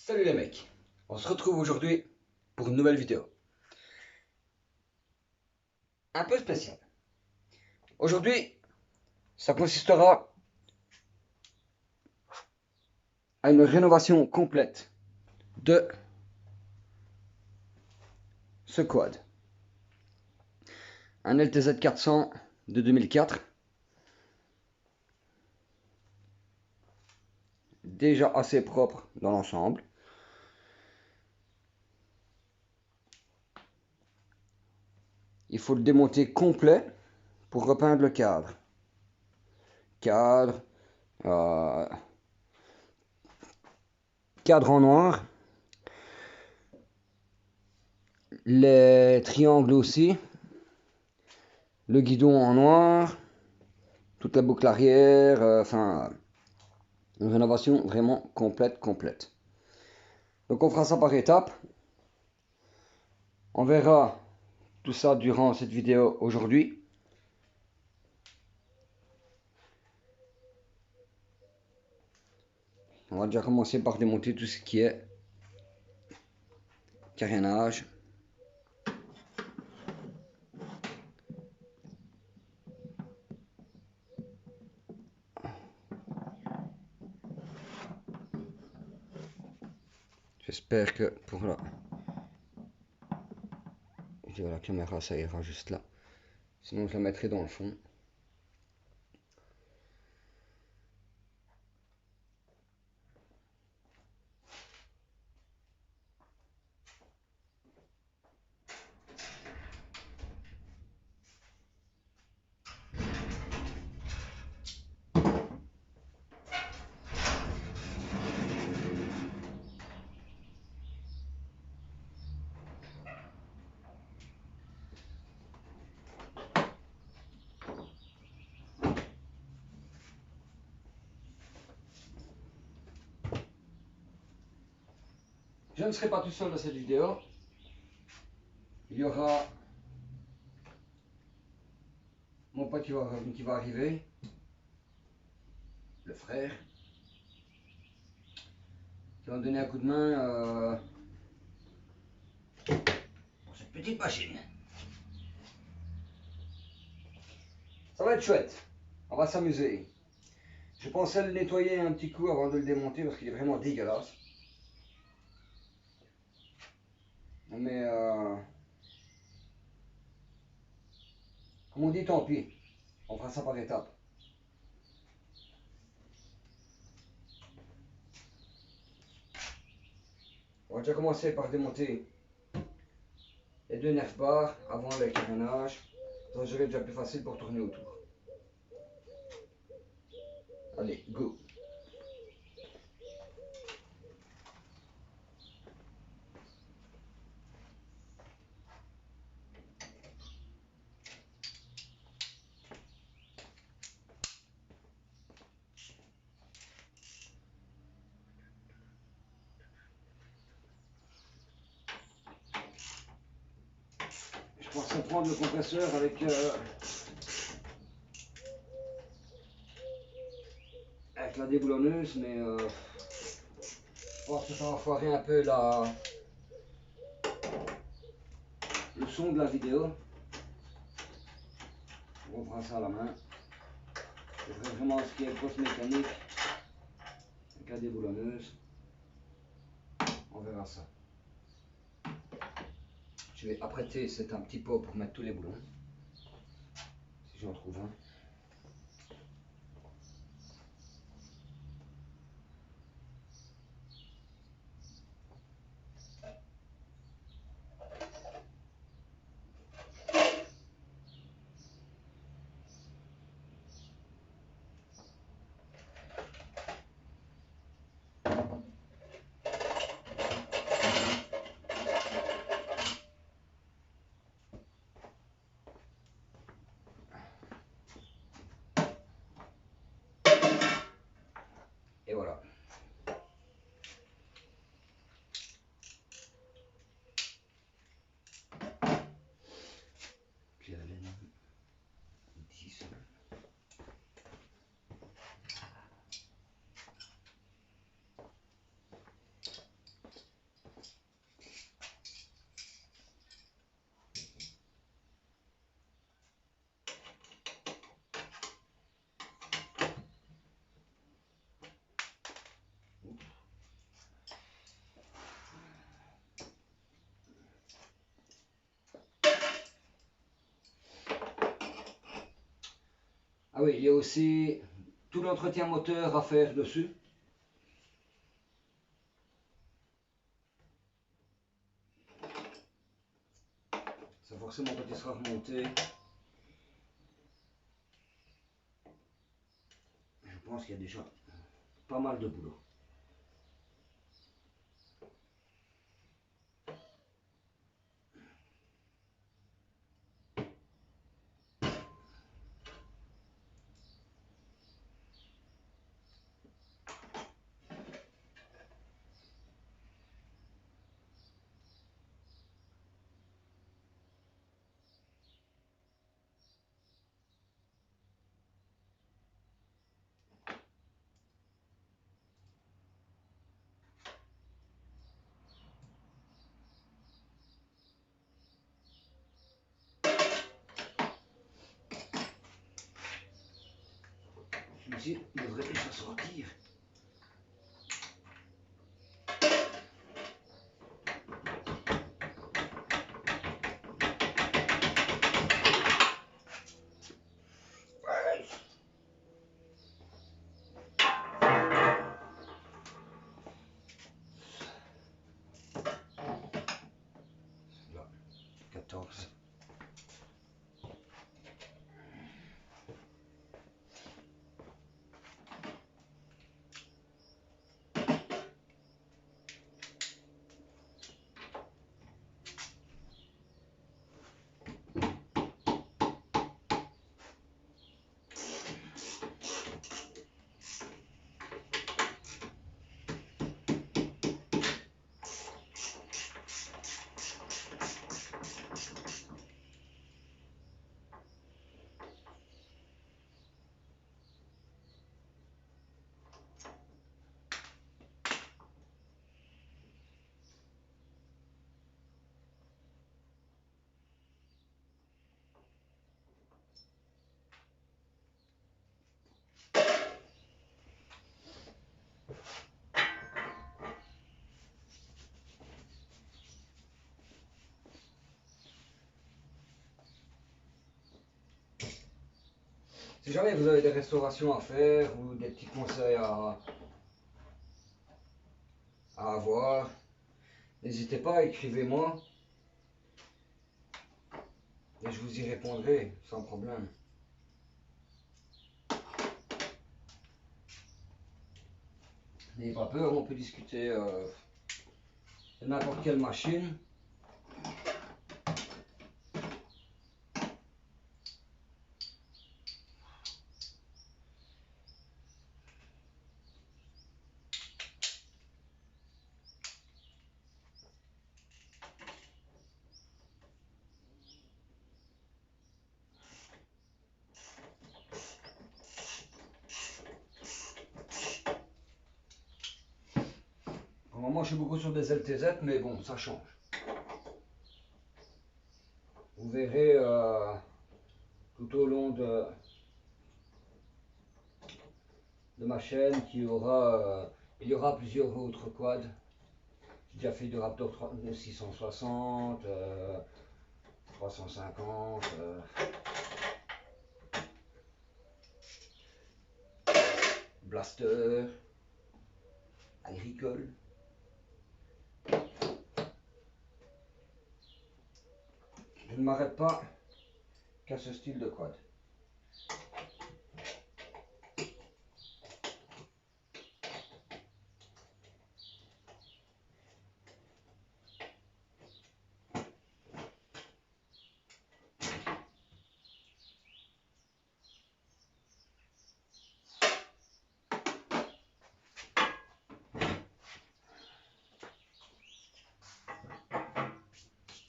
Salut les mecs, on se retrouve aujourd'hui pour une nouvelle vidéo. Un peu spéciale. Aujourd'hui, ça consistera à une rénovation complète de ce quad. Un LTZ 400 de 2004. Déjà assez propre dans l'ensemble. Il faut le démonter complet pour repeindre le cadre. Cadre en noir. Les triangles aussi. Le guidon en noir. Toute la boucle arrière. Enfin, une rénovation vraiment complète. Donc on fera ça par étapes. On verra tout ça durant cette vidéo aujourd'hui. On va déjà commencer par démonter tout ce qui est carénage. J'espère que pour la caméra ça ira juste là. Sinon je la mettrai dans le fond. Je ne serai pas tout seul dans cette vidéo. Il y aura mon pote qui va arriver, le frère, qui va me donner un coup de main pour cette petite machine. Ça va être chouette, on va s'amuser. Je pensais le nettoyer un petit coup avant de le démonter parce qu'il est vraiment dégueulasse. Mais comme on dit, tant pis. On fera ça par étapes. On va déjà commencer par démonter les deux nerfs bars avant le carénage. Ça serait déjà plus facile pour tourner autour. Allez, go! Je pensais prendre le compresseur avec la déboulonneuse, mais je pense que ça va foirer un peu le son de la vidéo. On prend ça à la main. Je ferai vraiment ce qui est grosse mécanique avec la déboulonneuse. On verra ça. Je vais apprêter un petit pot pour mettre tous les boulons, si j'en trouve un. Ah oui, il y a aussi tout l'entretien moteur à faire dessus. Ça forcément quand il sera remonté. Je pense qu'il y a déjà pas mal de boulot. Celui-ci devrait déjà sortir. Là, 14. Si jamais vous avez des restaurations à faire ou des petits conseils à avoir, n'hésitez pas, écrivez-moi et je vous y répondrai sans problème. N'ayez pas peur, on peut discuter de n'importe quelle machine. Pour le moment, je suis beaucoup sur des LTZ, mais bon, ça change. Vous verrez tout au long de ma chaîne qu'il y aura plusieurs autres quads. J'ai déjà fait du Raptor 660, 350, Blaster, agricole. Je ne m'arrête pas qu'à ce style de quad.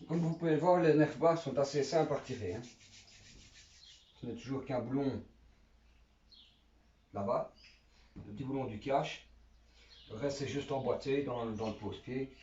Comme vous pouvez le voir, les nerfs bas sont assez simples à retirer. Hein. Ce n'est toujours qu'un boulon là-bas, le petit boulon du cache. Le reste c'est juste emboîté dans le pose-pied.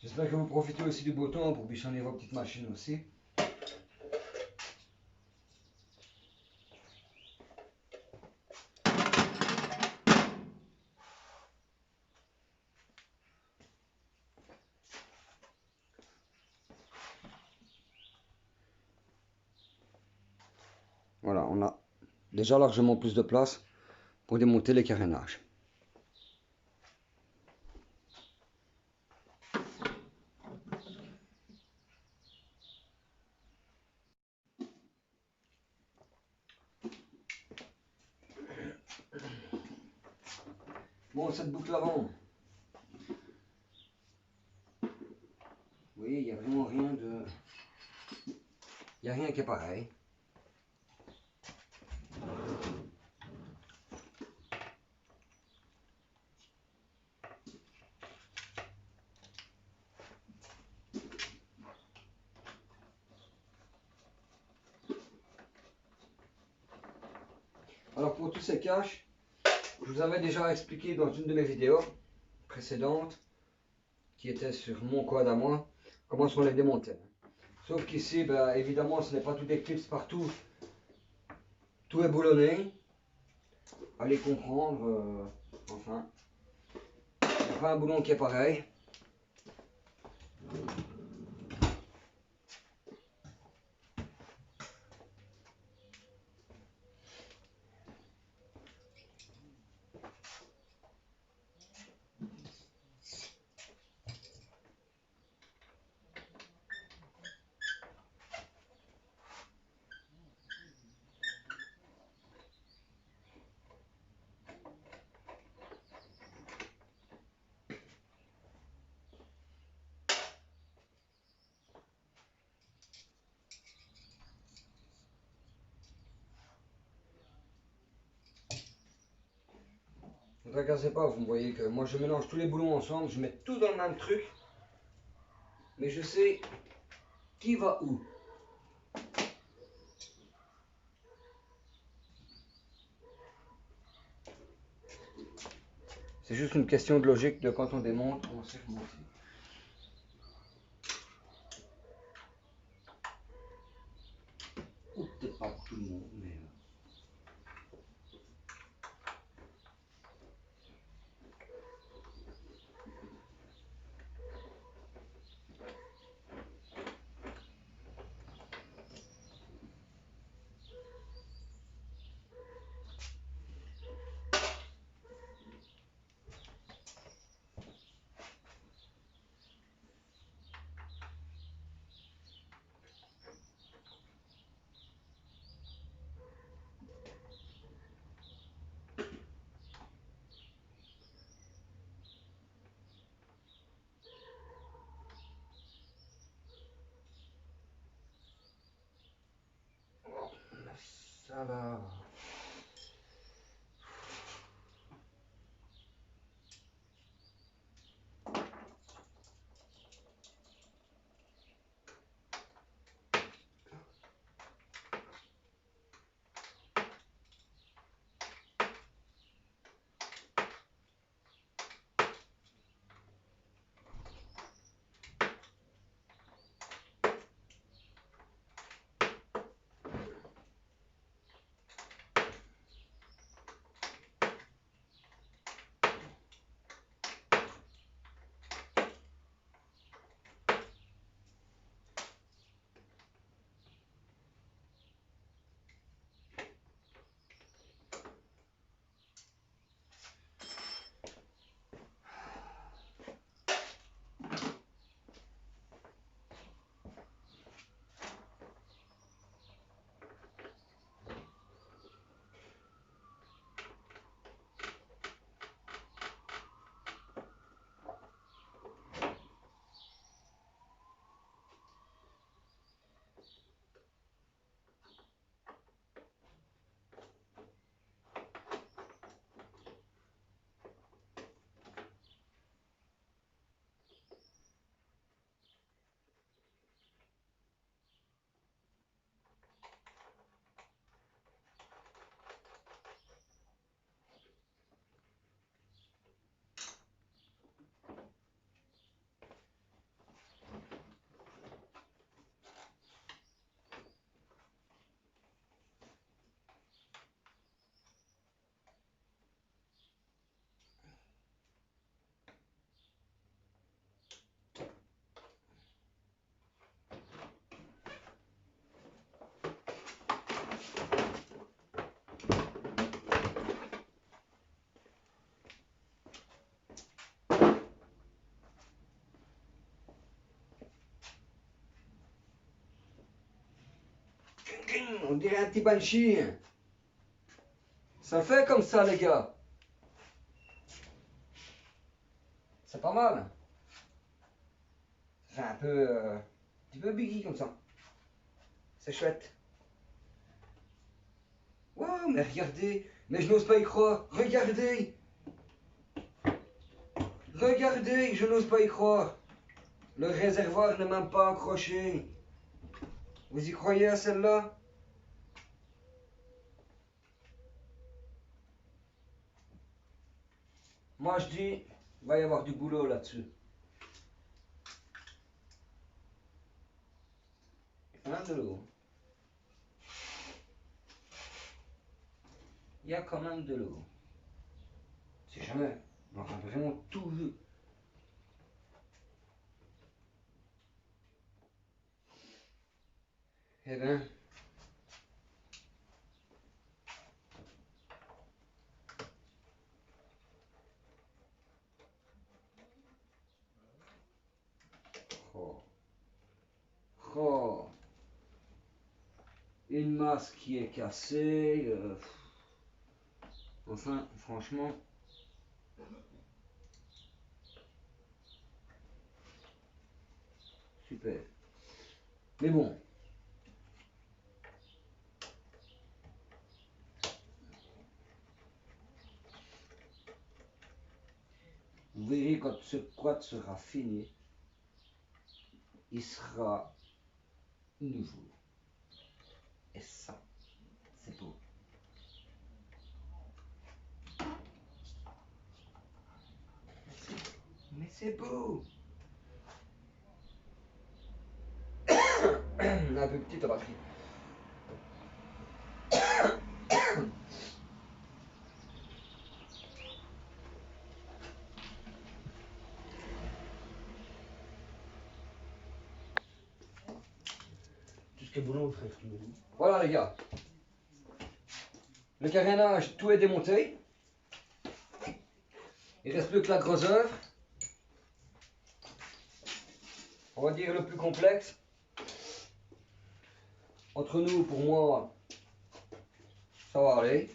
J'espère que vous profitez aussi du beau temps pour bichonner vos petites machines aussi. Voilà, on a déjà largement plus de place pour démonter les carénages. Bon, cette boucle avant, oui, il n'y a vraiment rien de... Il n'y a rien qui est pareil. Alors pour tous ces caches, je vous avais déjà expliqué dans une de mes vidéos précédentes, qui était sur mon code à moi, comment on les démontait. Sauf qu'ici, ben, évidemment, ce n'est pas tout des clips partout. Tout est boulonné. Allez comprendre, enfin. Il n'y a pas un boulon qui est pareil. Ne tracassez pas, vous voyez que moi je mélange tous les boulons ensemble, je mets tout dans le même truc, mais je sais qui va où. C'est juste une question de logique de quand on démonte, on sait remonter. Ou peut-être pas tout le monde, mais... Ça va. On dirait un petit banshee. Ça le fait comme ça, les gars. C'est pas mal. Ça fait un petit peu biggie comme ça. C'est chouette. Wow, mais regardez. Mais je n'ose pas y croire. Regardez. Regardez, je n'ose pas y croire. Le réservoir n'est même pas accroché. Vous y croyez à celle-là? Moi je dis, il va y avoir du boulot là-dessus. Il y a quand même de l'eau. Il y a quand même de l'eau. C'est jamais. On aura vraiment tout vu. Eh ben. Oh. Oh. Une masse qui est cassée. Enfin, franchement. Super. Mais bon. Vous verrez quand ce quad sera fini. Il sera nouveau. Et ça, c'est beau. Mais c'est beau. Un peu petite la batterie. Tout ce qui est boulot, frère. Voilà les gars. Le carénage, tout est démonté. Il ne reste plus que la grosse œuvre. On va dire le plus complexe. Entre nous, pour moi, ça va aller.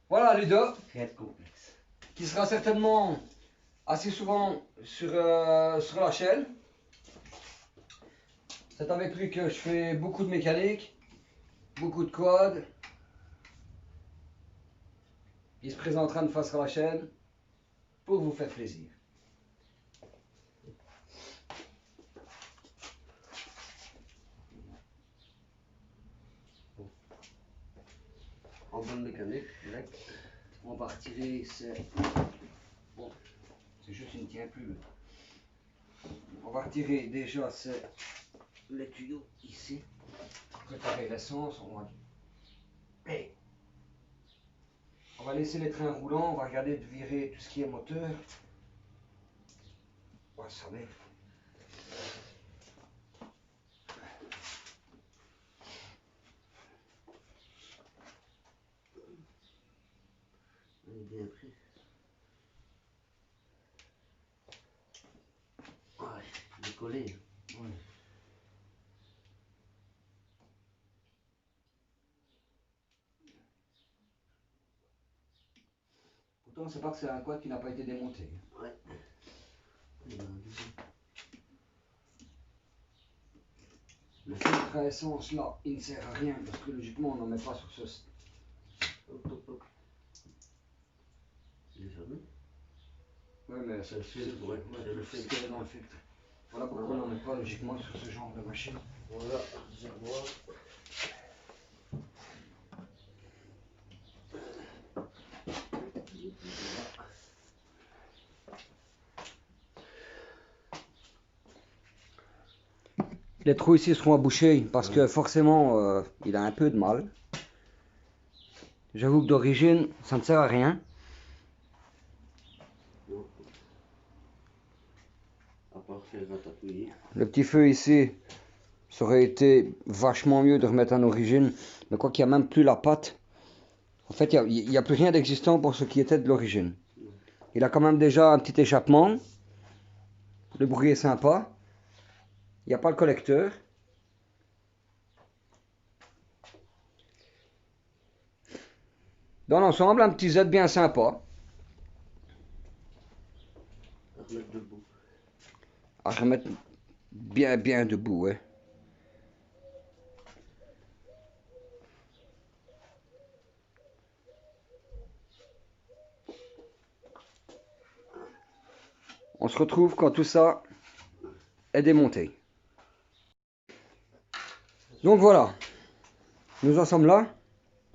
Voilà Ludo, Rien de complexe. qui sera certainement assez souvent sur la chaîne. C'est avec lui que je fais beaucoup de mécanique, beaucoup de quad. Il se présentera une fois sur la chaîne pour vous faire plaisir. En bonne mécanique, direct. On va retirer, c'est bon, c'est juste une tient plus. On va retirer déjà les tuyaux ici. Préparer l'essence, on va laisser les trains roulants, on va regarder de virer tout ce qui est moteur. On va savoir. On est bien pris. Ouais, décollé. Ouais. Pourtant, c'est pas que c'est un quad qui n'a pas été démonté. Ouais. Le filtre à essence là, il ne sert à rien parce que logiquement on n'en met pas sur ce. Hop, hop, hop. Il est fermé. Ouais, mais c'est le filtre, ouais, le filtre est dans le filtre. Voilà pourquoi on n'en met pas logiquement sur ce genre de machine. Voilà, réservoir. Les trous ici seront à boucher parce que forcément il a un peu de mal. J'avoue que d'origine ça ne sert à rien. Non. À part faire ratatouiller. Le petit feu ici, ça aurait été vachement mieux de remettre en origine. Mais quoi qu'il n'y a même plus la patte. En fait, il n'y a plus rien d'existant pour ce qui était de l'origine. Il a quand même déjà un petit échappement. Le bruit est sympa. Il n'y a pas le collecteur. Dans l'ensemble, un petit Z bien sympa. À remettre debout. À remettre bien debout, ouais. On se retrouve quand tout ça est démonté. Donc voilà, nous en sommes là.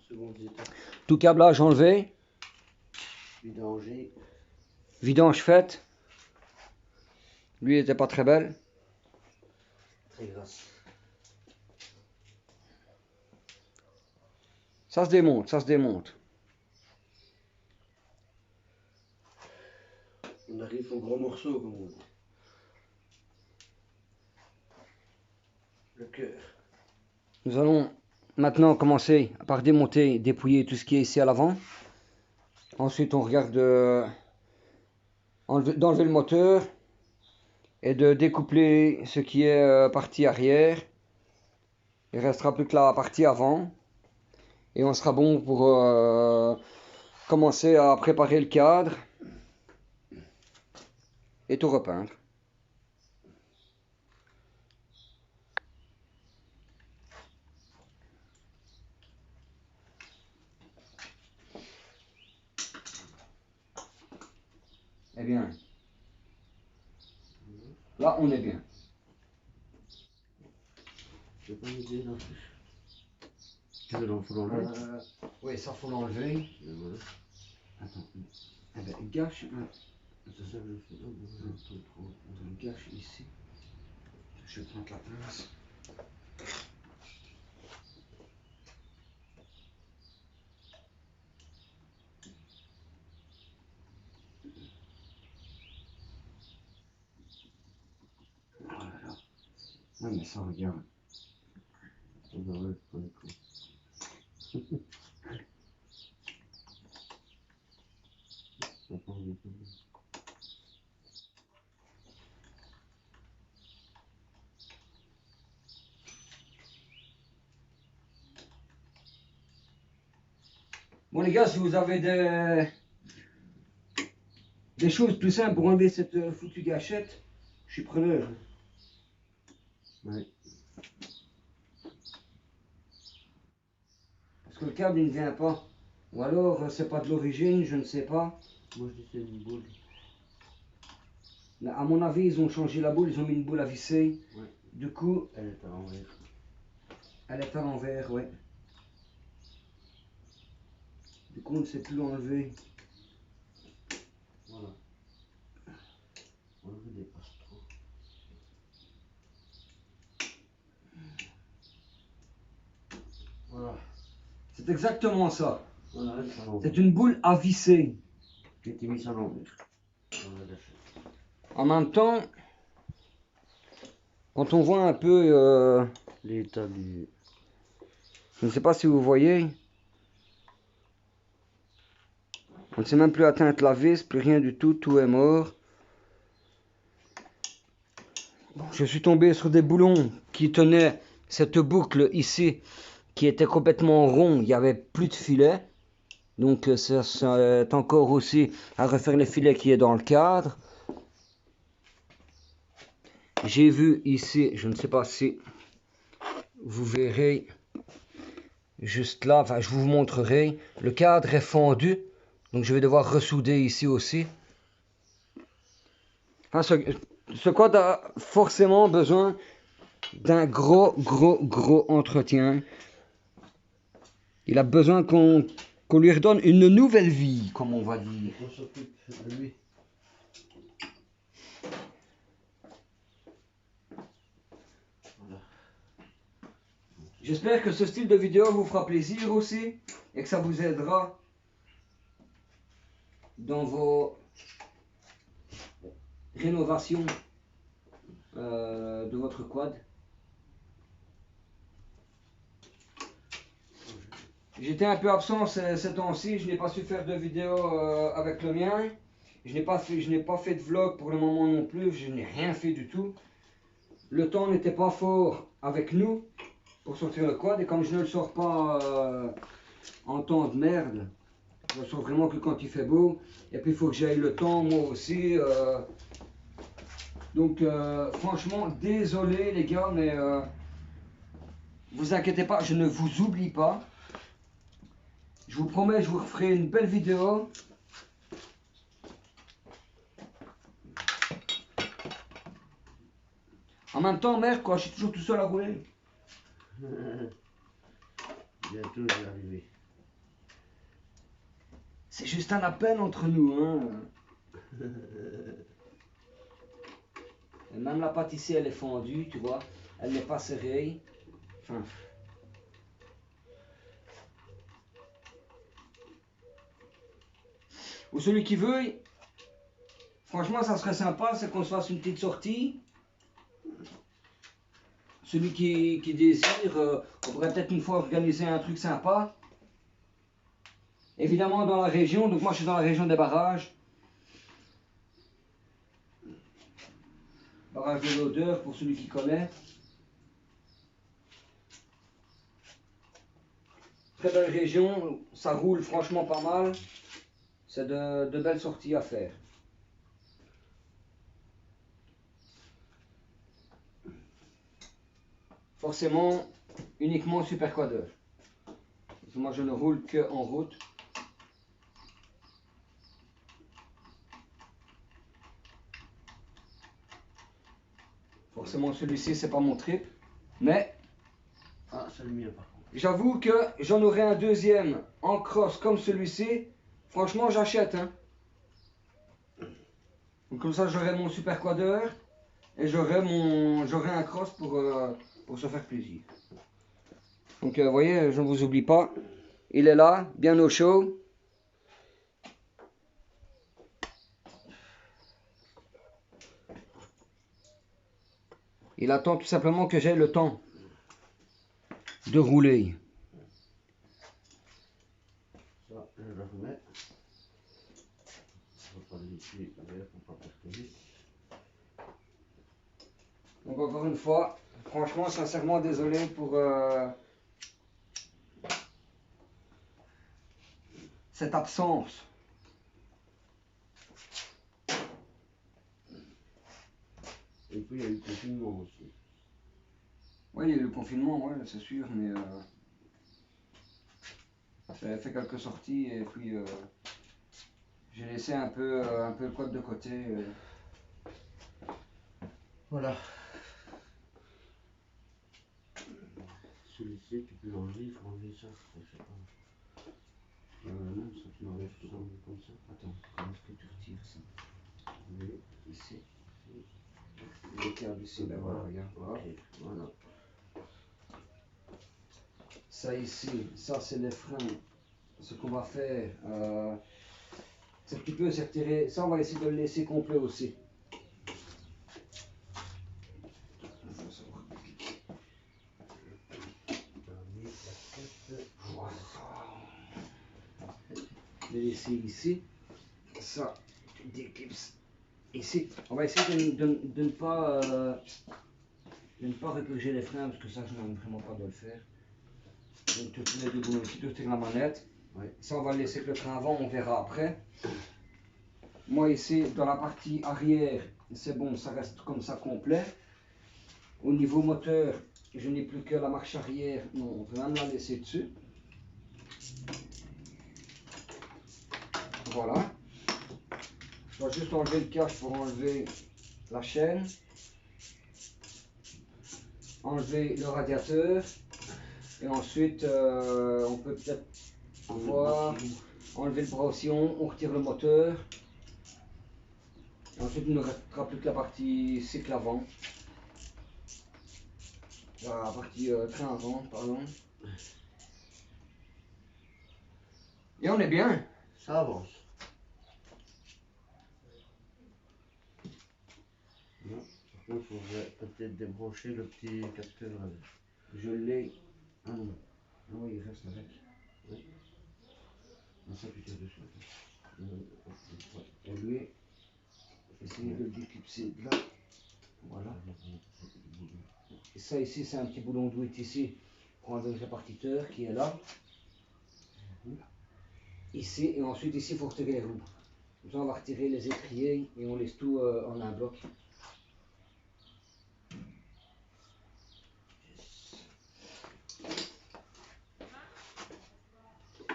Seconde étape. Tout câblage enlevé, Vidanger. vidange faite. Lui était pas très belle. Très grasse. Ça se démonte, ça se démonte. On arrive au gros morceau, comme on dit. Le cœur. Nous allons maintenant commencer par démonter, dépouiller tout ce qui est ici à l'avant. Ensuite, on regarde d'enlever le moteur et de découpler ce qui est partie arrière. Il ne restera plus que la partie avant. Et on sera bon pour commencer à préparer le cadre et tout repeindre. Eh bien, là on est bien. Je vais pas m'aider là. Tu veux l'enlever? Oui, ça faut l'enlever. Voilà. Attends, eh ben, gâche, C'est ça que je fais. Oh, j'entends trop. gâche ici. Je vais prendre la pince. Voilà. Ouais, mais ça regarde. Oh, bah ouais, pas du tout. Ça prend du temps. Bon les gars, si vous avez des choses plus simples pour enlever cette foutue gâchette, je suis preneur. Ouais. Parce que le câble il ne vient pas. Ou alors c'est pas de l'origine, je ne sais pas. Moi je dis c'est une boule. À mon avis, ils ont changé la boule, ils ont mis une boule à visser. Ouais. Du coup, Elle est à l'envers. elle est à l'envers, ouais. Du coup, on ne sait plus l'enlever. Voilà. On le dépasse trop. Voilà. C'est exactement ça. Voilà, elle est à l'envers. C'est une boule à visser. Qui a été mise à l'envers. Dans la gâchette. En même temps, quand on voit un peu, L'état du. je ne sais pas si vous voyez, on ne sait même plus atteindre la vis, plus rien du tout, tout est mort. Bon, je suis tombé sur des boulons qui tenaient cette boucle ici, qui était complètement rond, il n'y avait plus de filet. Donc ça est encore aussi à refaire les filets qui est dans le cadre. J'ai vu ici, je ne sais pas si vous verrez, juste là, enfin je vous montrerai, le cadre est fendu, donc je vais devoir ressouder ici aussi. Enfin, ce quad a forcément besoin d'un gros entretien. Il a besoin qu'on lui redonne une nouvelle vie, comme on va dire. On s'occupe de lui. Voilà. J'espère que ce style de vidéo vous fera plaisir aussi et que ça vous aidera dans vos rénovations de votre quad. J'étais un peu absent ces temps-ci, je n'ai pas su faire de vidéo avec le mien. Je n'ai pas fait de vlog pour le moment non plus, je n'ai rien fait du tout. Le temps n'était pas fort avec nous pour sortir le quad et comme je ne le sors pas en temps de merde, Je ressors vraiment que quand il fait beau. Et puis il faut que j'aille le temps, moi aussi. Donc franchement, désolé les gars, mais vous inquiétez pas, je ne vous oublie pas. Je vous promets, je vous referai une belle vidéo. En même temps, merde, quoi, je suis toujours tout seul à rouler. Bientôt, je vais arriver. C'est juste un appel entre nous, hein. Et même la pâtisserie, elle est fendue, tu vois. Elle n'est pas serrée. Enfin. Ou celui qui veut, franchement, ça serait sympa, c'est qu'on se fasse une petite sortie. Celui qui désire, on pourrait peut-être une fois organiser un truc sympa. Évidemment dans la région, donc moi je suis dans la région des barrages. Barrage de l'Odeur pour celui qui connaît. Très belle région, ça roule franchement pas mal. C'est de belles sorties à faire. Forcément, uniquement super quadeur. Parce que moi je ne roule que en route. Forcément celui-ci c'est pas mon trip. Mais Ah, c'est le mien par contre. j'avoue que j'en aurai un deuxième en cross comme celui-ci. Franchement j'achète. Hein. Donc, comme ça j'aurai mon super quadeur. Et j'aurai un cross pour se faire plaisir. Donc vous voyez, je ne vous oublie pas. Il est là, bien au chaud. Il attend tout simplement que j'aie le temps de rouler. Ça, je le remets. On va pas le laisser ouvert pour pas percuter. Donc encore une fois, franchement, sincèrement désolé pour cette absence. Et puis il y a eu le confinement aussi. Oui, il y a eu le confinement, ouais, c'est sûr, mais j'avais fait quelques sorties et puis j'ai laissé un peu le code de côté. Voilà. Celui-ci, tu peux l'enlever, il faut enlever ça. Je sais pas. Non, ça tu l'enlèves tout comme ça. Attends, comment est-ce que tu retires ça? Oui. Ici. Le câble ici, ben voilà, regarde. Ok, voilà. Ça ici, ça c'est les freins. Ce qu'on va faire, c'est un petit peu c'est retirer. Ça, on va essayer de le laisser complet aussi. Voilà. Je vais laisser ici. Ça, tu déclipses ici. On va essayer de ne pas repurger les freins parce que ça, je n'aime vraiment pas de le faire. Donc, tu mets deux boulons ici, tu retires la manette. Ouais. Ça, on va le laisser que le train avant, on verra après. Moi, ici, dans la partie arrière, c'est bon, ça reste comme ça complet. Au niveau moteur, je n'ai plus que la marche arrière. Non, on peut même la laisser dessus. Voilà. Je dois juste enlever le cache pour enlever la chaîne. Enlever le radiateur. Et ensuite, on peut peut-être voir, enlever le brossion, on retire le moteur. Et ensuite, il ne restera plus que la partie cycle avant. La partie train avant, pardon. Et on est bien. Ça avance. Non, par contre, il faudrait peut-être débrancher le petit capteur. Je l'ai. Ah non. Ah oui, il reste avec. Oui. Non, ça, tu tires dessus. Et lui, essayer de le déclipser de là. Voilà. Et ça ici, c'est un petit boulon douille ici pour enlever le répartiteur qui est là. ici, et ensuite ici il faut retirer les roues. Comme ça on va retirer les étriers et on laisse tout en un bloc.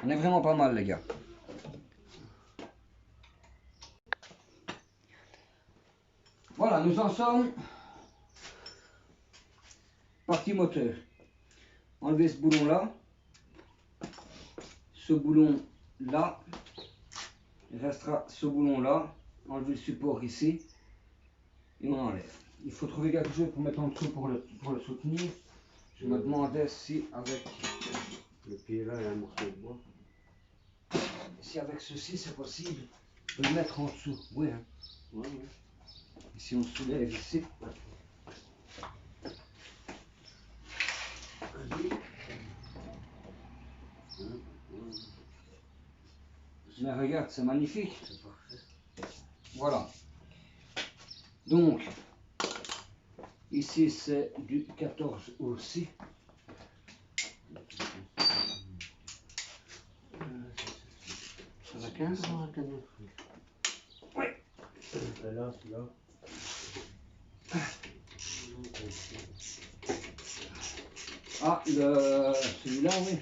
On est vraiment pas mal les gars. Voilà, nous en sommes. Partie moteur. Enlever ce boulon là. Ce boulon là. Il restera ce boulon là. Enlever le support ici. Et on enlève. Il faut trouver quelque chose pour mettre en dessous pour le soutenir. Je me demandais si avec Le pied là, il y a un morceau de bois. Si avec ceci c'est possible de le mettre en dessous. Oui, hein. Ouais, ouais. Et si on soulève ici. Vas-y. Mais regarde, c'est magnifique. C'est parfait. Voilà. Donc, ici c'est du 14 aussi. Ça va 15 Ah, canon. Oui. Là, celui-là. Ah, celui-là, oui.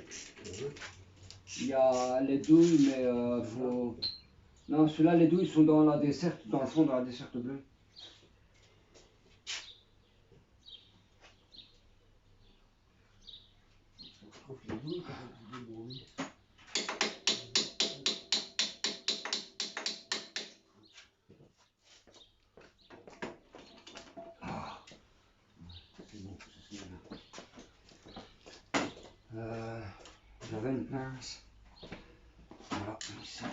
Il y a les douilles, mais faut... Non, celui-là, les douilles sont dans la desserte, dans le fond, dans la desserte bleue. Je trouve les douilles, ça fait du bruit. C'est bon, c'est ça. J'avais une pince. Voilà, ici.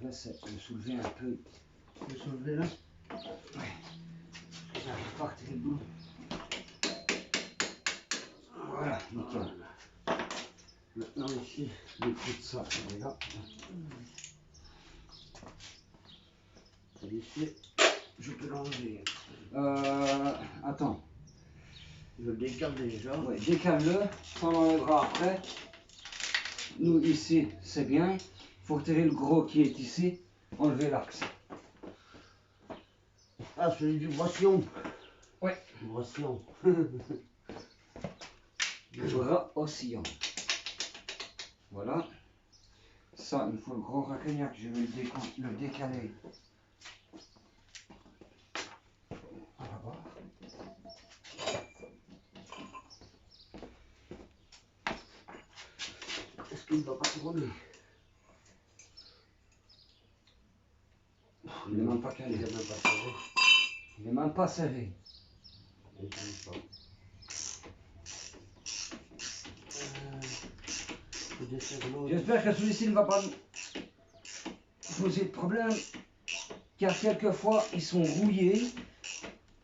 Là, c'est le soulever un peu. Tu peux soulever là? Ouais. J'arrive pas à retirer le bout. Voilà, nickel. Maintenant ici, le coup de ça, il est là. Ici, je peux l'enlever. Attends. Je le décale déjà. Ouais, décale-le, ça on l'enlèvera après. Nous ici, c'est bien. Il faut retirer le gros qui est ici. Enlever l'axe. Ah, celui du brossillon. Ouais. Brossillon. Le bras oscillant. Voilà. Ça, il faut le gros racagnac. Je vais le décaler. À la barre. Est-ce qu'il ne va pas tourner? Il n'est même pas calé. Il n'est même pas serré. Il n'est même pas serré. Il ne tourne pas. J'espère que celui-ci ne va pas poser de problème. Car quelquefois, ils sont rouillés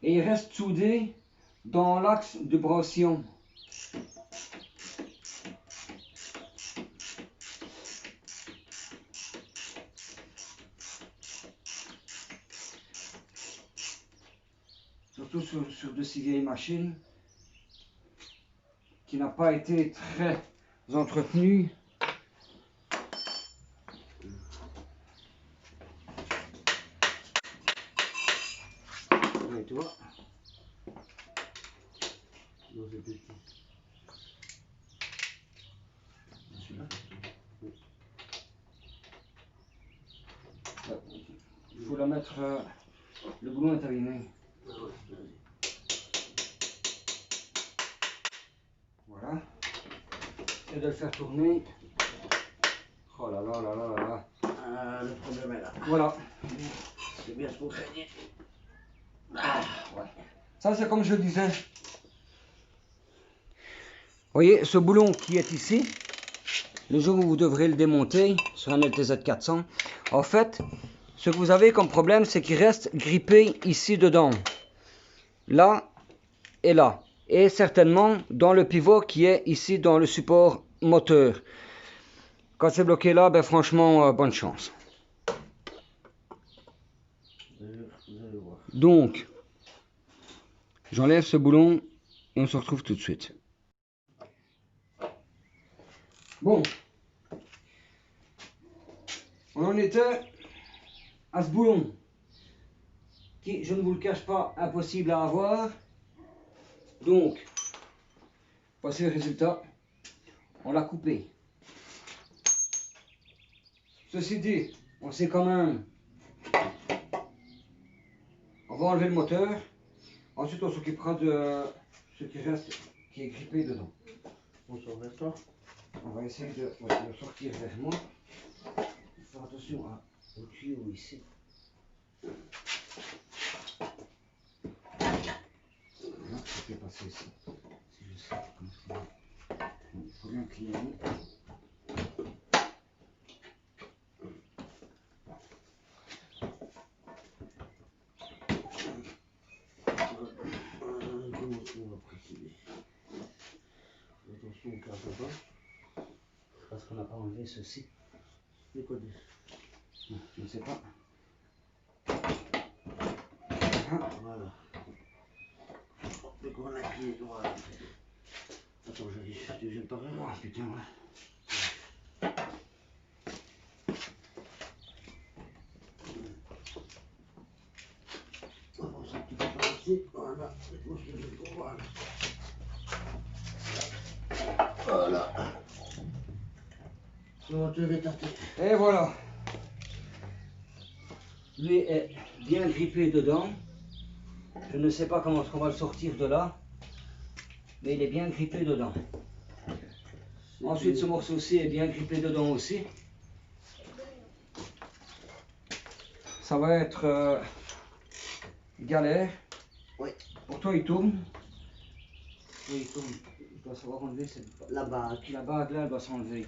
et ils restent soudés dans l'axe de brossillon. Surtout sur de si vieilles machines qui n'a pas été très entretenues. Ouais, tu vois. Non, c'est petit. Il faut la mettre. Le boulon est abîmé. Voilà. Et de le faire tourner. Oh là là là là là là. Le problème est là. Voilà. C'est bien ce qu'on craignait. Ah, ouais. Ça c'est comme je disais. Vous voyez ce boulon qui est ici. Le jour où vous devrez le démonter sur un LTZ 400. En fait, ce que vous avez comme problème, c'est qu'il reste grippé ici dedans. Là et là. et certainement dans le pivot qui est ici dans le support moteur. Quand c'est bloqué là, ben franchement, bonne chance. Vous allez voir. Donc, j'enlève ce boulon et on se retrouve tout de suite. Bon, on en était à ce boulon qui, je ne vous le cache pas, impossible à avoir. Donc, voici le résultat. On l'a coupé. Ceci dit, on sait quand même. On va enlever le moteur. Ensuite, on s'occupera de ce qui reste, qui est grippé dedans. On sort vers toi. On va essayer de le sortir vers moi. Faire attention au tuyau ici. Voilà, ce qui est passé ici. Si je sais comment faire. Il faut bien cliner. Comment on va préciser? Attention au cadre bas. Parce qu'on n'a pas enlevé ceci. Décoder. Je ne sais pas. Voilà. Dès qu'on a la clé, voilà. Attends, tu viens par là? Oh putain, ouais. On avance un petit peu par ici. Voilà. Moi, je vais le voir. Voilà. On va te lever ta tête. Et voilà. Lui est bien grippé dedans. Je ne sais pas comment on va le sortir de là. Mais il est bien grippé dedans. Ensuite, ce morceau-ci est bien grippé dedans aussi. Ça va être galère. Oui. Pour toi, il tourne. Oui, il tourne. Je dois savoir enlever cette La bague. La bague là, elle doit s'enlever.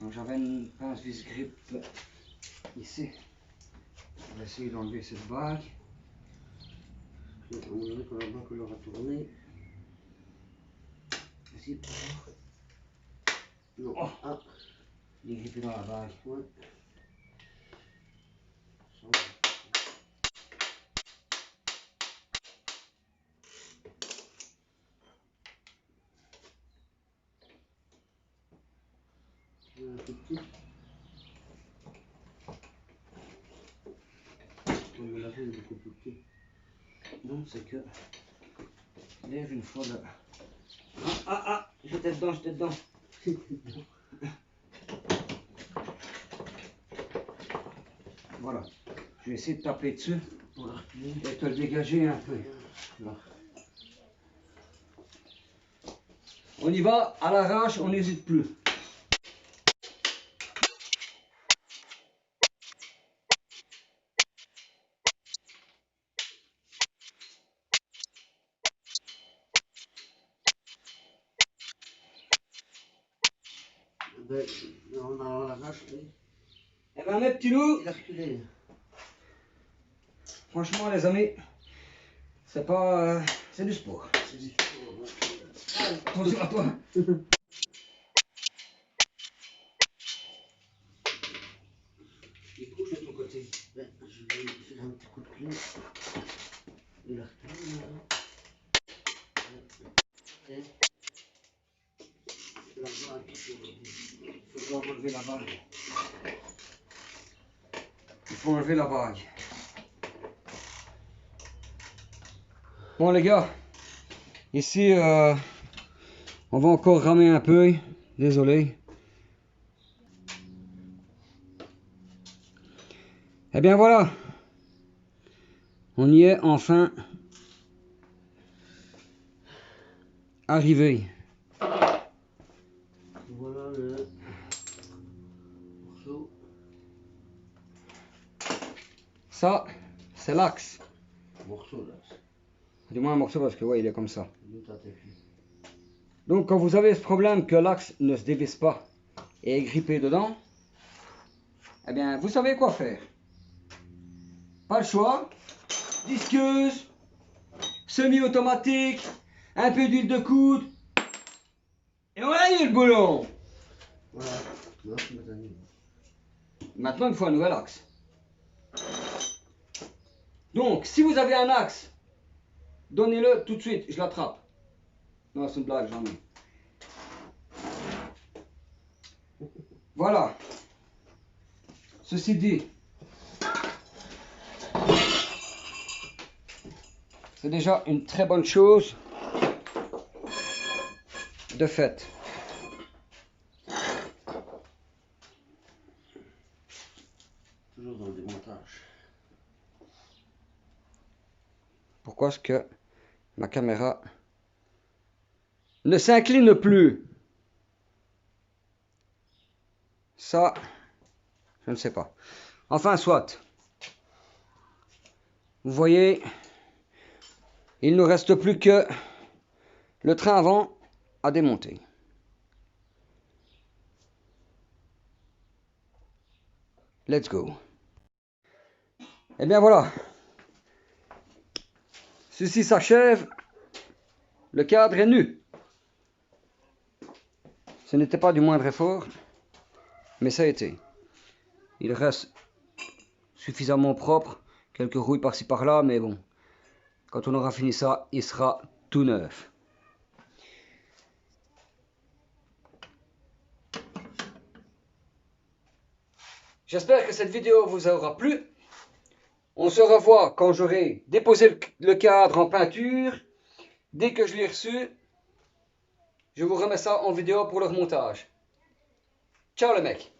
Donc j'avais une pince vis-grip ici. On va essayer d'enlever cette bague. On dirait que la bague aura tourné. Ici. Non. Oh. Ah. Il est grippé dans la bague. Ouais. Un tout petit. On l'a fait beaucoup plus petit. Non, c'est que. Lève une fois là. Ah, j'étais dedans, j'étais dedans. Voilà. Je vais essayer de taper dessus et te le dégager un peu. Là. On y va à l'arrache, on n'hésite plus. Ben, on a l'arrache, oui. Eh ben mes petits loups, Il a reculé. franchement les amis, c'est pas... c'est du sport. C'est du sport. Attention à toi. Il bouge de ton côté. Ben, je vais faire un petit coup de clé. Il a reculé maintenant. Et la bague. Il faut enlever la bague. Il faut enlever la bague. Bon les gars, ici on va encore ramer un peu, désolé. Eh bien voilà, on y est enfin arrivé. Voilà le morceau. Ça, c'est l'axe. Morceau là. Du moins un morceau parce que ouais, il est comme ça. D'où ta tête. Donc quand vous avez ce problème que l'axe ne se dévisse pas et est grippé dedans, eh bien vous savez quoi faire. Pas le choix. Disqueuse, semi-automatique, un peu d'huile de coude, et on a eu le boulon. Voilà. Non, je me donne. Maintenant, il faut un nouvel axe. Donc, si vous avez un axe, donnez-le tout de suite, je l'attrape. Non, c'est une blague, j'en ai. Voilà. Ceci dit, c'est déjà une très bonne chose de fait. Toujours dans le démontage. Pourquoi est-ce que ma caméra ne s'incline plus? Ça, je ne sais pas. Enfin, soit. Vous voyez, il ne nous reste plus que le train avant à démonter. Let's go. Et bien voilà. Ceci s'achève. Le cadre est nu. Ce n'était pas du moindre effort, mais ça a été. Il reste suffisamment propre. Quelques rouilles par-ci par-là, mais bon. Quand on aura fini ça, il sera tout neuf. J'espère que cette vidéo vous aura plu. On se revoit quand j'aurai déposé le cadre en peinture. Dès que je l'ai reçu, je vous remets ça en vidéo pour le remontage. Ciao les mecs!